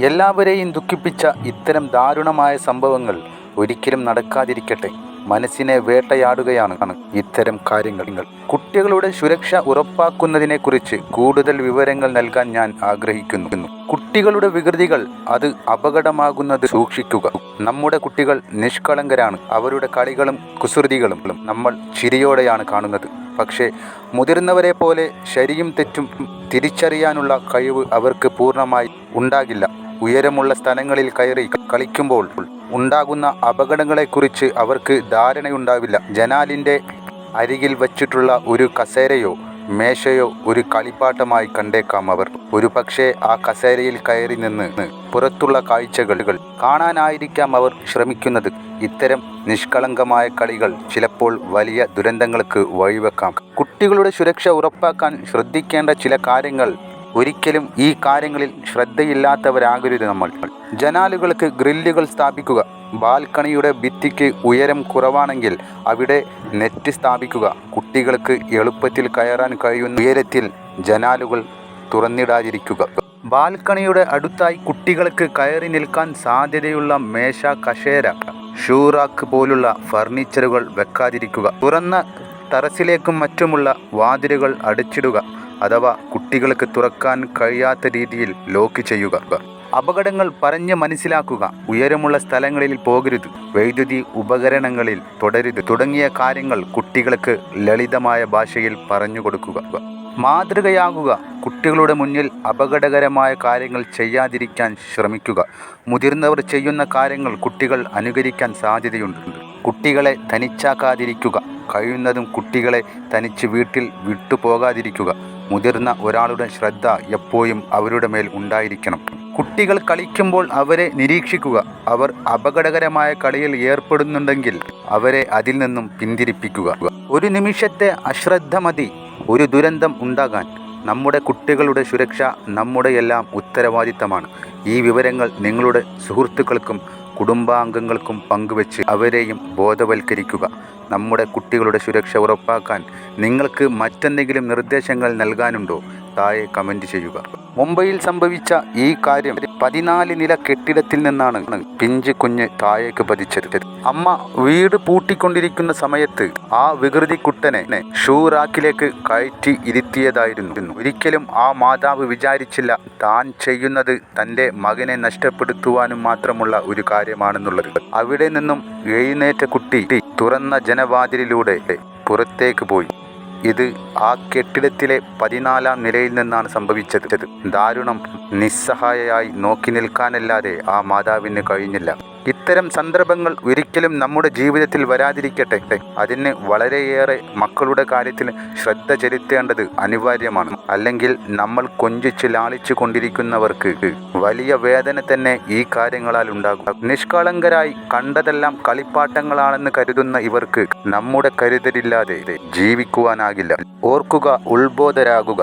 എല്ലാവരെയും ദുഃഖിപ്പിച്ച ഇത്തരം ദാരുണമായ സംഭവങ്ങൾ ഒരിക്കലും നടക്കാതിരിക്കട്ടെ. മനസ്സിനെ വേട്ടയാടുകയാണ് ഇത്തരം കാര്യങ്ങൾ. കുട്ടികളുടെ സുരക്ഷ ഉറപ്പാക്കുന്നതിനെക്കുറിച്ച് കൂടുതൽ വിവരങ്ങൾ നൽകാൻ ഞാൻ ആഗ്രഹിക്കുന്നു. കുട്ടികളുടെ വികൃതികൾ അത് അപകടമാകുന്നത് സൂക്ഷിക്കുക. നമ്മുടെ കുട്ടികൾ നിഷ്കളങ്കരാണ്. അവരുടെ കളികളും കുസൃതികളും നമ്മൾ ചിരിയോടെയാണ് കാണുന്നത്. പക്ഷേ മുതിർന്നവരെ പോലെ ശരിയും തെറ്റും തിരിച്ചറിയാനുള്ള കഴിവ് അവർക്ക് പൂർണ്ണമായി ഉണ്ടാകില്ല. ഉയരമുള്ള സ്ഥലങ്ങളിൽ കയറി കളിക്കുമ്പോൾ ഉണ്ടാകുന്ന അപകടങ്ങളെക്കുറിച്ച് അവർക്ക് ധാരണയുണ്ടാവില്ല. ജനാലിൻ്റെ അരികിൽ വച്ചിട്ടുള്ള ഒരു കസേരയോ മേശയോ ഒരു കളിപ്പാട്ടമായി കണ്ടേക്കാം അവർ. ഒരു പക്ഷേ ആ കസേരയിൽ കയറി നിന്ന് പുറത്തുള്ള കാഴ്ചകൾ കാണാനായിരിക്കാം അവർ ശ്രമിക്കുന്നത്. ഇത്തരം നിഷ്കളങ്കമായ കളികൾ ചിലപ്പോൾ വലിയ ദുരന്തങ്ങൾക്ക് വഴിവെക്കാം. കുട്ടികളുടെ സുരക്ഷ ഉറപ്പാക്കാൻ ശ്രദ്ധിക്കേണ്ട ചില കാര്യങ്ങൾ. ഒരിക്കലും ഈ കാര്യങ്ങളിൽ ശ്രദ്ധയില്ലാത്തവരാകരുത് നമ്മൾ. ജനാലുകൾക്ക് ഗ്രില്ലുകൾ സ്ഥാപിക്കുക. ബാൽക്കണിയുടെ ഭിത്തിക്ക് ഉയരം കുറവാണെങ്കിൽ അവിടെ നെറ്റ് സ്ഥാപിക്കുക. കുട്ടികൾക്ക് എളുപ്പത്തിൽ കയറാൻ കഴിയുന്ന ഉയരത്തിൽ ജനാലുകൾ തുറന്നിടാതിരിക്കുക. ബാൽക്കണിയുടെ അടുത്തായി കുട്ടികൾക്ക് കയറി നിൽക്കാൻ സാധ്യതയുള്ള മേശ, കസേര, ഷൂ റാക്ക് പോലുള്ള ഫർണിച്ചറുകൾ വെക്കാതിരിക്കുക. തുറന്ന ടെറസിലേക്കും മറ്റുമുള്ള വാതിലുകൾ അടച്ചിടുക അഥവാ കുട്ടികൾക്ക് തുറക്കാൻ കഴിയാത്ത രീതിയിൽ ലോക്ക് ചെയ്യുക. അപകടങ്ങൾ പറഞ്ഞ് മനസ്സിലാക്കുക. ഉയരമുള്ള സ്ഥലങ്ങളിൽ പോകരുത്. വൈദ്യുതി ഉപകരണങ്ങളിൽ തൊടരുത് തുടങ്ങിയ കാര്യങ്ങൾ കുട്ടികൾക്ക് ലളിതമായ ഭാഷയിൽ പറഞ്ഞു കൊടുക്കുക. മാതൃകയാകുക. കുട്ടികളുടെ മുന്നിൽ അപകടകരമായ കാര്യങ്ങൾ ചെയ്യാതിരിക്കാൻ ശ്രമിക്കുക. മുതിർന്നവർ ചെയ്യുന്ന കാര്യങ്ങൾ കുട്ടികൾ അനുകരിക്കാൻ സാധ്യതയുണ്ട്. കുട്ടികളെ തനിച്ചാക്കാതിരിക്കുക. കഴിയുന്നതും കുട്ടികളെ തനിച്ച് വീട്ടിൽ വിട്ടുപോകാതിരിക്കുക. മുതിർന്ന ഒരാളുടെ ശ്രദ്ധ എപ്പോഴും അവരുടെ മേൽ ഉണ്ടായിരിക്കണം. കുട്ടികൾ കളിക്കുമ്പോൾ അവരെ നിരീക്ഷിക്കുക. അവർ അപകടകരമായ കളിയിൽ ഏർപ്പെടുന്നുണ്ടെങ്കിൽ അവരെ അതിൽ നിന്നും പിന്തിരിപ്പിക്കുക. ഒരു നിമിഷത്തെ അശ്രദ്ധ മതി ഒരു ദുരന്തം ഉണ്ടാകാൻ. നമ്മുടെ കുട്ടികളുടെ സുരക്ഷ നമ്മുടെ എല്ലാം ഉത്തരവാദിത്തമാണ്. ഈ വിവരങ്ങൾ നിങ്ങളുടെ സുഹൃത്തുക്കൾക്കും കുടുംബാംഗങ്ങൾക്കും പങ്കുവെച്ച് അവരെയും ബോധവൽക്കരിക്കുക. നമ്മുടെ കുട്ടികളുടെ സുരക്ഷ ഉറപ്പാക്കാൻ നിങ്ങൾക്ക് മറ്റെന്തെങ്കിലും നിർദ്ദേശങ്ങൾ നൽകാനുണ്ടോ? താഴെ കമൻറ്റ് ചെയ്യുക. മുംബൈയിൽ സംഭവിച്ച ഈ കാര്യം 14 നില കെട്ടിടത്തിൽ നിന്നാണ് പിഞ്ച് കുഞ്ഞ് താഴേക്ക് പതിച്ചത്. അമ്മ വീട് പൂട്ടിക്കൊണ്ടിരിക്കുന്ന സമയത്ത് ആ വികൃതി കുട്ടനെ ഷൂ റാക്കിലേക്ക് കയറ്റി ഇരുത്തിയതായിരുന്നു. ഒരിക്കലും ആ മാതാവ് വിചാരിച്ചില്ല താൻ ചെയ്യുന്നത് തൻ്റെ മകനെ നഷ്ടപ്പെടുത്തുവാനും മാത്രമുള്ള ഒരു കാര്യമാണെന്നുള്ളത്. അവിടെ നിന്നും എഴുന്നേറ്റ കുട്ടി തുറന്ന ജനവാതിലിലൂടെ പുറത്തേക്ക് പോയി. ഇത് ആ കെട്ടിടത്തിലെ 14ാം നിലയിൽ നിന്നാണ് സംഭവിച്ചത്. ദാരുണം. നിസ്സഹായയായി നോക്കി നിൽക്കാനല്ലാതെ ആ മാതാവിന് കഴിഞ്ഞില്ല. ഇത്തരം സന്ദർഭങ്ങൾ ഒരിക്കലും നമ്മുടെ ജീവിതത്തിൽ വരാതിരിക്കട്ടെ. അതിന് വളരെയേറെ മക്കളുടെ കാര്യത്തിൽ ശ്രദ്ധ ചെലുത്തേണ്ടത് അനിവാര്യമാണ്. അല്ലെങ്കിൽ നമ്മൾ കൊഞ്ചിച്ച് ലാളിച്ചു കൊണ്ടിരിക്കുന്നവർക്ക് വലിയ വേദന തന്നെ ഈ കാര്യങ്ങളാൽ ഉണ്ടാകും. നിഷ്കളങ്കരായി കണ്ടതെല്ലാം കളിപ്പാട്ടങ്ങളാണെന്ന് കരുതുന്ന ഇവർക്ക് നമ്മുടെ കരുതലില്ലാതെ ജീവിക്കുവാനാകില്ല. ഓർക്കുക, ഉത്ബോധരാകുക.